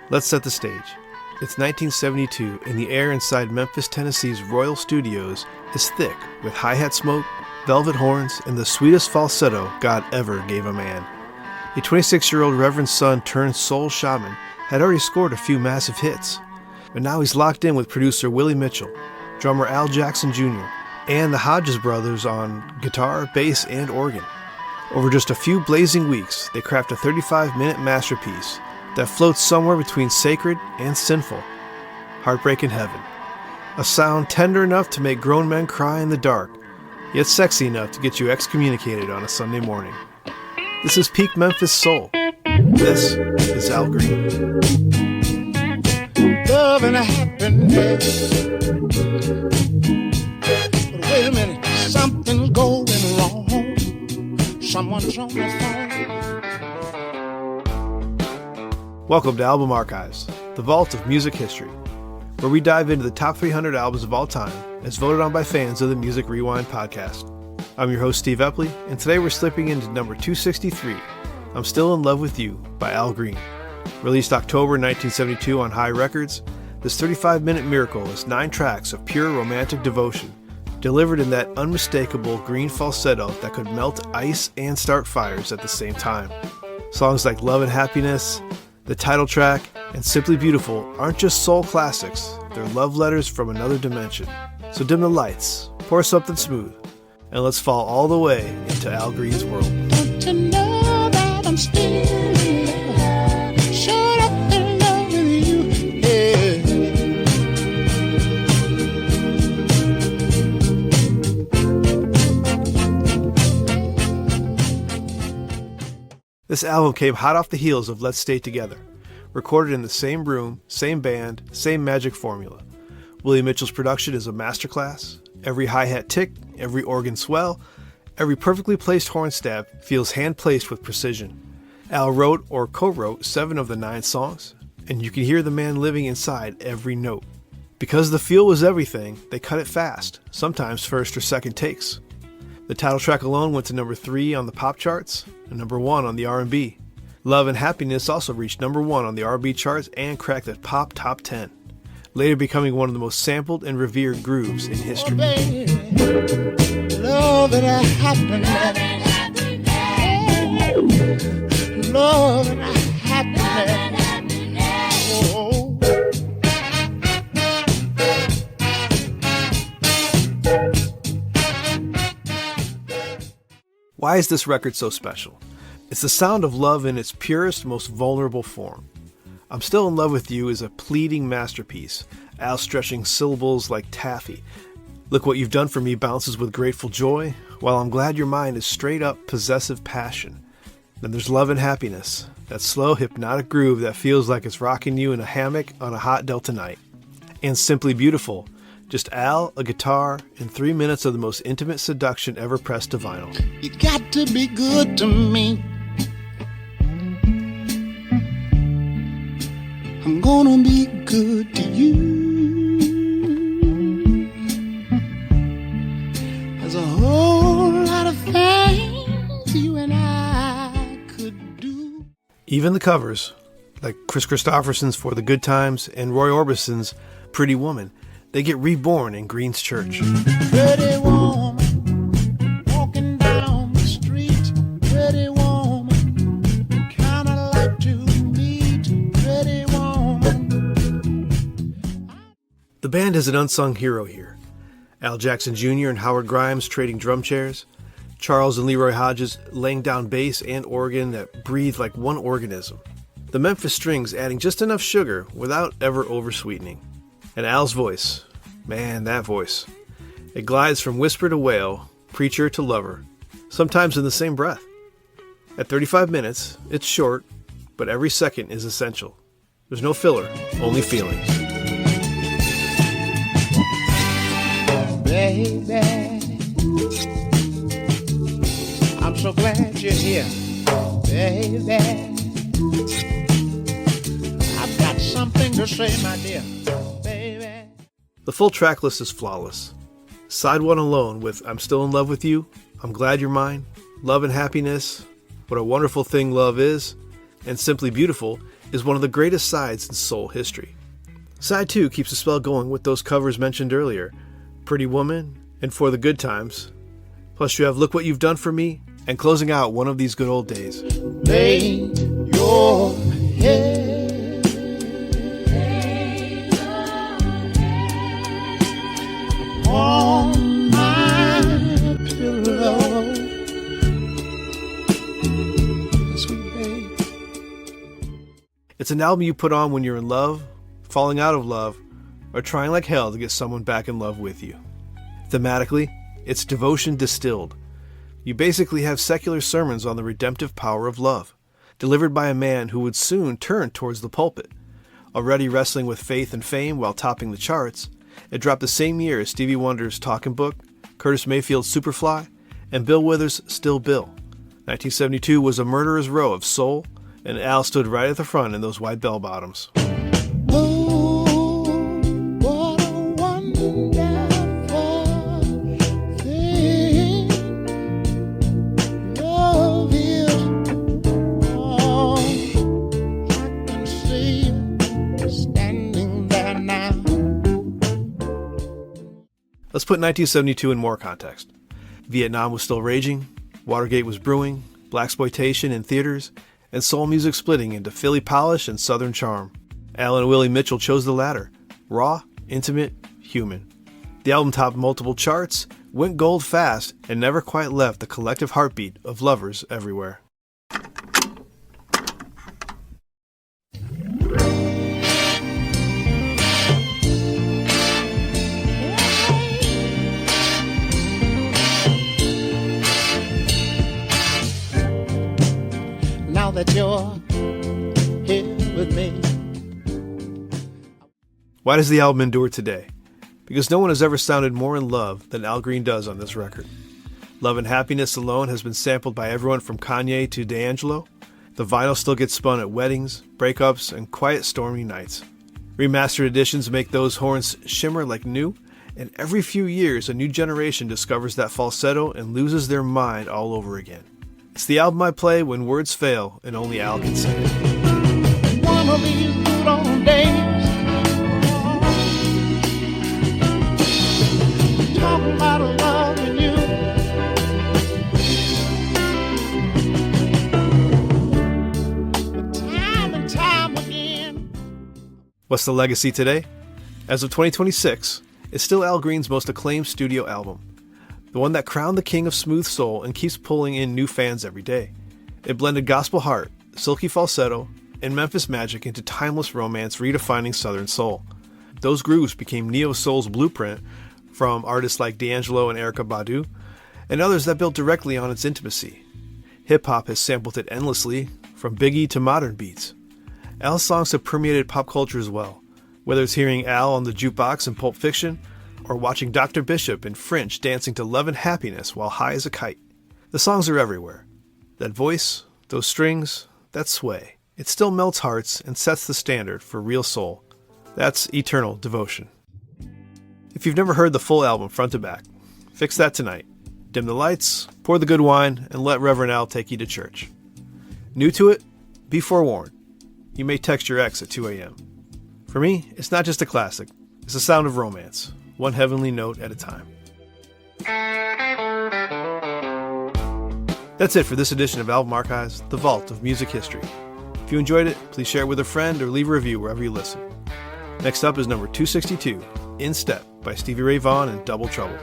Let's set the stage. It's 1972, and the air inside Memphis, Tennessee's Royal Studios is thick with hi-hat smoke, velvet horns, and the sweetest falsetto God ever gave a man. A 26-year-old reverend son turned soul shaman had already scored a few massive hits, but now he's locked in with producer Willie Mitchell, drummer Al Jackson Jr., and the Hodges brothers on guitar, bass, and organ. Over just a few blazing weeks, they craft a 35-minute masterpiece that floats somewhere between sacred and sinful. Heartbreak in Heaven. A sound tender enough to make grown men cry in the dark, yet sexy enough to get you excommunicated on a Sunday morning. This is peak Memphis soul. This is Al Green. Love and happiness. But wait a minute, something's going wrong. Someone's on the phone. Welcome to Album Archives, the vault of music history, where we dive into the top 300 albums of all time as voted on by fans of the Music Rewind podcast. I'm your host, Steve Epley, and today we're slipping into number 263, I'm Still in Love with You by Al Green. Released October 1972 on High Records, this 35-minute miracle is 9 tracks of pure romantic devotion, delivered in that unmistakable green falsetto that could melt ice and start fires at the same time. Songs like Love and Happiness, the title track, and Simply Beautiful aren't just soul classics, they're love letters from another dimension. So dim the lights, pour something smooth, and let's fall all the way into Al Green's world. Don't you know that I'm still in love? Shut up in love with you. This album came hot off the heels of Let's Stay Together, recorded in the same room, same band, same magic formula. Willie Mitchell's production is a masterclass. Every hi-hat tick, every organ swell, every perfectly placed horn stab feels hand-placed with precision. Al wrote or co-wrote 7 of the 9 songs, and you can hear the man living inside every note. Because the feel was everything, they cut it fast, sometimes first or second takes. The title track alone went to number 3 on the pop charts and number 1 on the R&B. Love and Happiness also reached number 1 on the R&B charts and cracked the pop top 10, later becoming one of the most sampled and revered grooves in history. Oh, baby. Love and happiness. Love and happiness. Oh. Why is this record so special? It's the sound of love in its purest, most vulnerable form. I'm Still in Love with You is a pleading masterpiece, Al stretching syllables like taffy. Look What You've Done for Me bounces with grateful joy, while I'm Glad You're Mine is straight up possessive passion. Then there's Love and Happiness, that slow hypnotic groove that feels like it's rocking you in a hammock on a hot Delta night. And Simply Beautiful, just Al, a guitar, and 3 minutes of the most intimate seduction ever pressed to vinyl. You got to be good to me. I'm gonna be good to you. There's a whole lot of things you and I could do. Even the covers, like Chris Christopherson's For the Good Times and Roy Orbison's Pretty Woman, they get reborn in Green's church. Pretty woman, walking down the street. Pretty woman, kinda like to meet. Pretty woman. The band is an unsung hero here. Al Jackson Jr. and Howard Grimes trading drum chairs, Charles and Leroy Hodges laying down bass and organ that breathe like one organism. The Memphis strings adding just enough sugar without ever oversweetening. And Al's voice, man, that voice. It glides from whisper to wail, preacher to lover, sometimes in the same breath. At 35 minutes, it's short, but every second is essential. There's no filler, only feelings. Baby, I'm so glad you're here. Baby, I've got something to say, my dear. Baby. The full track list is flawless. Side 1 alone with I'm Still in Love with You, I'm Glad You're Mine, Love and Happiness, What a Wonderful Thing Love Is, and Simply Beautiful is one of the greatest sides in soul history. Side 2 keeps the spell going with those covers mentioned earlier, Pretty Woman and For the Good Times. Plus you have Look What You've Done For Me, and closing out One of These Good Old Days. Lay your head on my pillow, sweet babe. It's an album you put on when you're in love, falling out of love, or trying like hell to get someone back in love with you. Thematically, it's devotion distilled. You basically have secular sermons on the redemptive power of love, delivered by a man who would soon turn towards the pulpit. Already wrestling with faith and fame while topping the charts, it dropped the same year as Stevie Wonder's Talkin' Book, Curtis Mayfield's Superfly, and Bill Withers' Still Bill. 1972 was a murderer's row of soul, and Al stood right at the front in those white bell-bottoms. Oh, what a wonderful thing love is. Oh, I can see you standing there now. Let's put 1972 in more context. Vietnam was still raging, Watergate was brewing, blaxploitation in theaters, and soul music splitting into Philly polish and Southern charm. Al and Willie Mitchell chose the latter, raw, intimate, human. The album topped multiple charts, went gold fast, and never quite left the collective heartbeat of lovers everywhere. Now that you're here with me. Why does the album endure today? Because no one has ever sounded more in love than Al Green does on this record. Love and Happiness alone has been sampled by everyone from Kanye to D'Angelo. The vinyl still gets spun at weddings, breakups, and quiet stormy nights. Remastered editions make those horns shimmer like new, and every few years a new generation discovers that falsetto and loses their mind all over again. It's the album I play when words fail and only Al can say it. One of these good old days. Talking about loving you. But time and time again. What's the legacy today? As of 2026, it's still Al Green's most acclaimed studio album. The one that crowned the king of smooth soul and keeps pulling in new fans every day. It blended gospel heart, silky falsetto, and Memphis magic into timeless romance redefining Southern soul. Those grooves became neo-soul's blueprint from artists like D'Angelo and Erykah Badu, and others that built directly on its intimacy. Hip-hop has sampled it endlessly, from Biggie to modern beats. Al's songs have permeated pop culture as well, whether it's hearing Al on the jukebox in Pulp Fiction, or watching Dr. Bishop in French dancing to Love and Happiness while high as a kite. The songs are everywhere. That voice, those strings, that sway. It still melts hearts and sets the standard for real soul. That's eternal devotion. If you've never heard the full album front to back, fix that tonight. Dim the lights, pour the good wine, and let Reverend Al take you to church. New to it? Be forewarned. You may text your ex at 2 a.m. For me, it's not just a classic. It's the sound of romance. One heavenly note at a time. That's it for this edition of Album Archives, the vault of music history. If you enjoyed it, please share it with a friend or leave a review wherever you listen. Next up is number 262, In Step by Stevie Ray Vaughan and Double Trouble.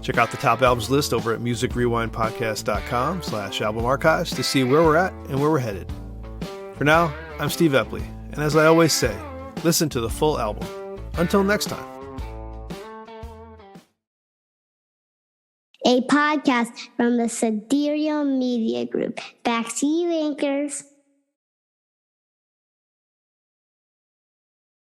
Check out the top albums list over at musicrewindpodcast.com/album archives to see where we're at and where we're headed. For now, I'm Steve Epley, and as I always say, listen to the full album. Until next time. A podcast from the Sidereal Media Group. Back to you, anchors.